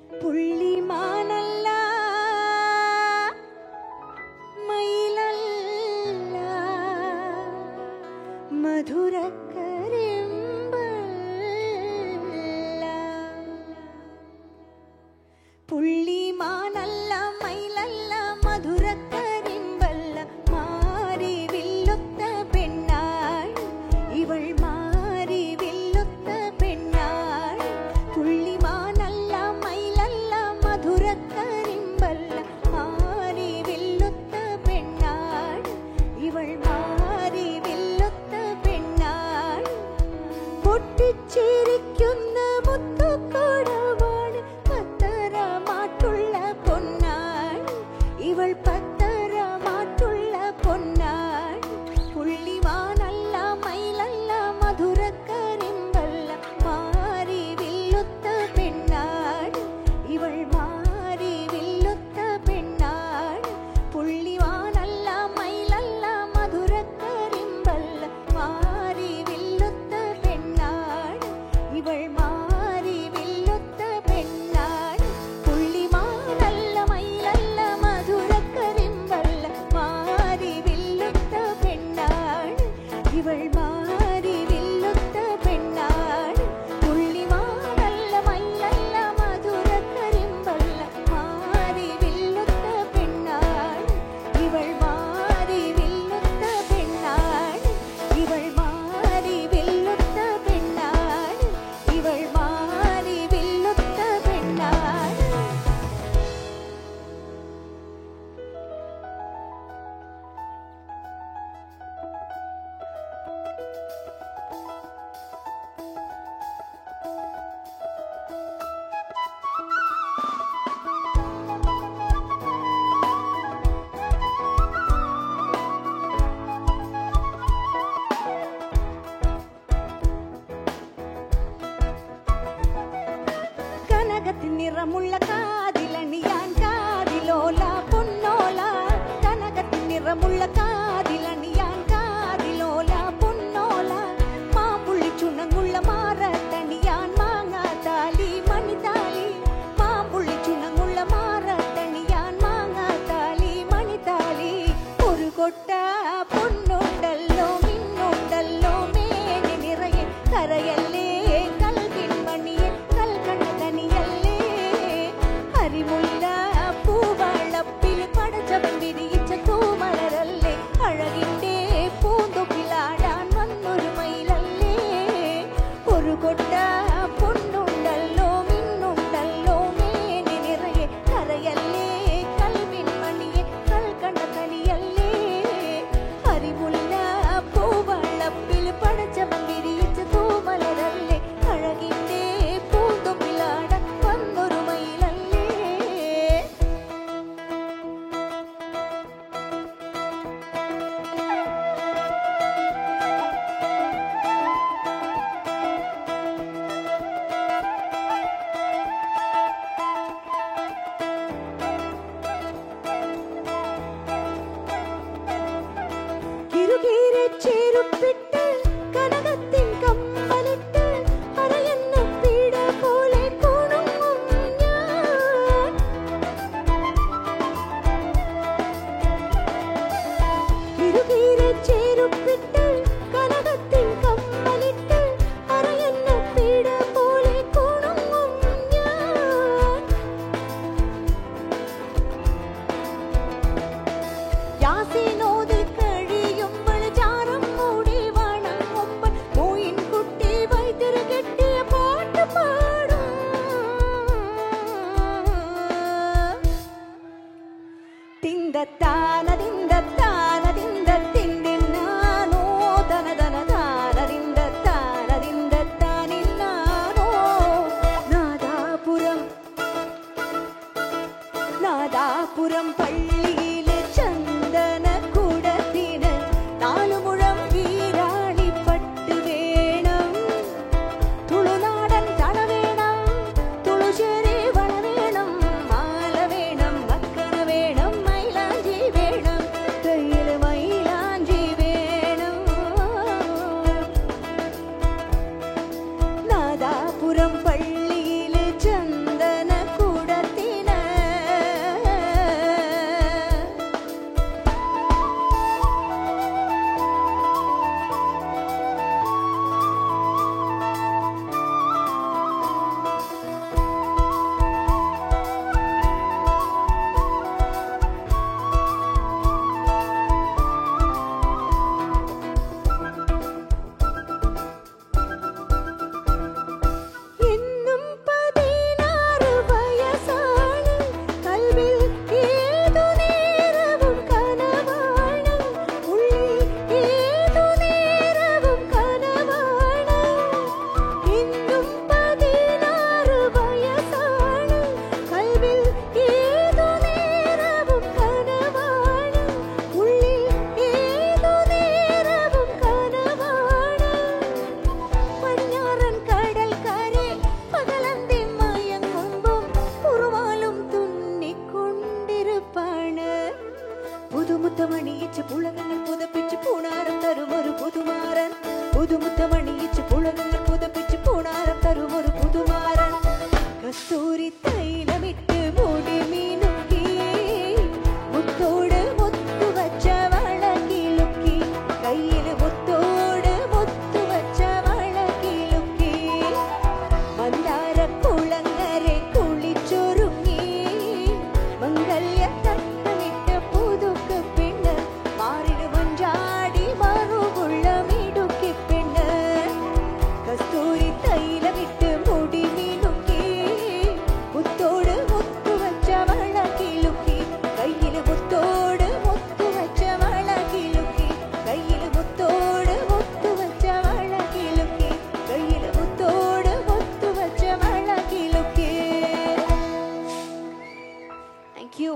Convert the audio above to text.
പുള്ളിമാനല്ല മയിലല്ല മധുരക്കരിമ്പല്ല പുള്ളിമാനല്ല മയിലല്ല മധുരക്കരിമ്പല്ല മാറി വില്ലുത്ത പെണ്ണാൾ ഇവൾ മാറി വില്ലുത്ത പെണ്ണാൾ പുള്ളിമാനല്ല മയിലല്ല മധുരക്കരിമ്പല്ല മാറി വില്ലുത്ത പെണ്ണാൾ ഇവൾ മാറി വില്ലുത്ത പെണ്ണാൾ പൊട്ടിച്ചിരിക്കുന്ന മുത്തുക്കടവാണ് പത്തരമാട്ടുള്ള പൊന്നാൾ ഇവൾ പത്തരമാട്ടുള്ള പൊന്നാൾ പുള്ളിമാനല്ല മയിലല്ല മധുരക്കരിമ്പല്ല മാറി വില്ലുത്ത പെണ്ണാൾ ഇവൾ മാറി വില്ലുത്ത പെണ്ണാൾ പുള്ളിമാനല്ല മയിലല്ല മധുരക്കരിമ്പല്ല മാറി വില്ലുത്ത പെണ്ണാൾ ഇവൾ മാറി വില്ലുത്ത പെണ്ണാൾ പുള്ളിമാനല്ല മയിലല്ല മധുരക്കരിമ്പല്ല മാറി വില്ലുത്ത പെണ്ണാൾ ഇവൾ മാറി വില്ലുത്ത പെണ്ണാൾ പുള്ളിമാനല്ല മയിലല്ല മധുരക്കരിമ്പല്ല മാറി വില്ലുത്ത പെണ്ണാൾ ഇവൾ മാറി വില്ലുത്ത പെണ്ണാൾ ഇവൾ മാറി വില്ലുത്ത പെണ്ണാൾ ഇവൾ മാറി വില്ലുത്ത പെണ്ണാൾ കനകത്തിൻ നിറമുള്ള കാതിലണിയാൻ കാതിലോല പൊന്നോല കനകത്തിൻ നിറമുള്ള കാതിലണിയാൻ കാതിലോല പൊന്നോല മാമ്പുള്ളി ചുണങ്ങുള്ള മാറത്തണിയാൻ മാങ്ങാത്താലി മണിത്താലി മാമ്പുള്ളി ചുണങ്ങുള്ള മാറത്തണിയാൻ മാങ്ങാത്താലി മണിത്താലി ഒരു കൊട്ട പൊന്നുണ്ടല്ലോ മിന്നുണ്ടല്ലോ മേനി നിറയെ കരയല്ലേ കൽവിൻ മണിയെ കൽക്കണ്ണതനിയല്ലേ ഹരിമുല്ല പൂവളപ്പിൽ പടച്ചവൻ വിരിയിച്ച തൂമലരല്ലേ അഴകിന്റെ പൂന്തൊപ്പിലാടാൻ വന്നൊരു മയിലല്ലേ ഒരു കൊട്ട പൊന്നുണ്ടല്ലോ മിന്നുണ്ടല്ലോ മേനി നിറയെ കരയല്ലേ കൽവിൻ മണിയെ കൽക്കണ്ണതനിയല്ലേ ഹരിമുല്ല പൂവളപ്പിൽ പടച്ചവൻ വിരിയിച്ച തൂമലരല്ലേ അഴകിന്റെ പൂന്തൊപ്പിലാടാൻ വന്നൊരു മയിലല്ലേ കിറുകീരെ ചേരുപ്പിട്ട് കനകത്തിൻ കമ്മലിട്ട് അരയെന്ന പീഡ പോലെ കുണുങ്ങും ഞാൻ കിറുകീരെ ചേരുപ്പിട്ട് കനകത്തിൻ കമ്മലിട്ട് അരയെന്ന പീഡ പോലെ കുണുങ്ങും ഞാൻ യാസീനോതി കഴിയുമ്പോൾ ചാരം മൂടി വണങ്ങുമ്പോൾ മോയിൻ കുട്ടി വൈദ്യര് കെട്ടിയ പാട്ട് പാടും തിന്തത്താന തിന്തത്താന തിന്തത്തിന്നാനോ തനതനതാന തിന്തത്താന തിന്തത്താനിന്നാനോ നാദാപുരം നാദാപുരം പള്ളിയിലെ ചന്ദന കുടത്തിന് 4 മുഴം വീരാളിപ്പട്ട് വേണം തുളുനാടൻ തള വേണം തുളുശ്ശേരി വള വേണം മാല വേണം മക്കന വേണം മൈലാഞ്ചി വേണം കയ്യിൽ മൈലാഞ്ചി വേണം നാദാപുരം പള്ളിയിലെ ചന്ദന കുട കസ്തൂരി തൈലമിട്ട് മുടി മിനുക്കി മുത്തോട് മുത്തു വച്ച വള കിലുക്കി കയ്യിൽ മുത്തോട് മുത്തു വച്ച വള കിലുക്കി മന്ദാര കുളങ്ങരെ കുളിച്ചൊരുങ്ങി മംഗല്യ തട്ടമിട്ട് പുതുക്ക് പെണ്ണ് മാറിന് മഞ്ചാടി മറുകുള്ളമിടുക്കി പെണ്ണ് കസ്തൂരി തൈലമിട്ട് മുടി മിനുക്കി മുത്തോട് മുത്തു വച്ച വള കിലുക്കി കയ്യിൽ മുത്തോട് മുത്തു വച്ച വള കിലുക്കി കയ്യിൽ മുത്തോട് മുത്തു വച്ച വള കിലുക്കി കയ്യിൽ മുത്തോട് മുത്തു വച്ച വള കിലുക്കി. Thank you.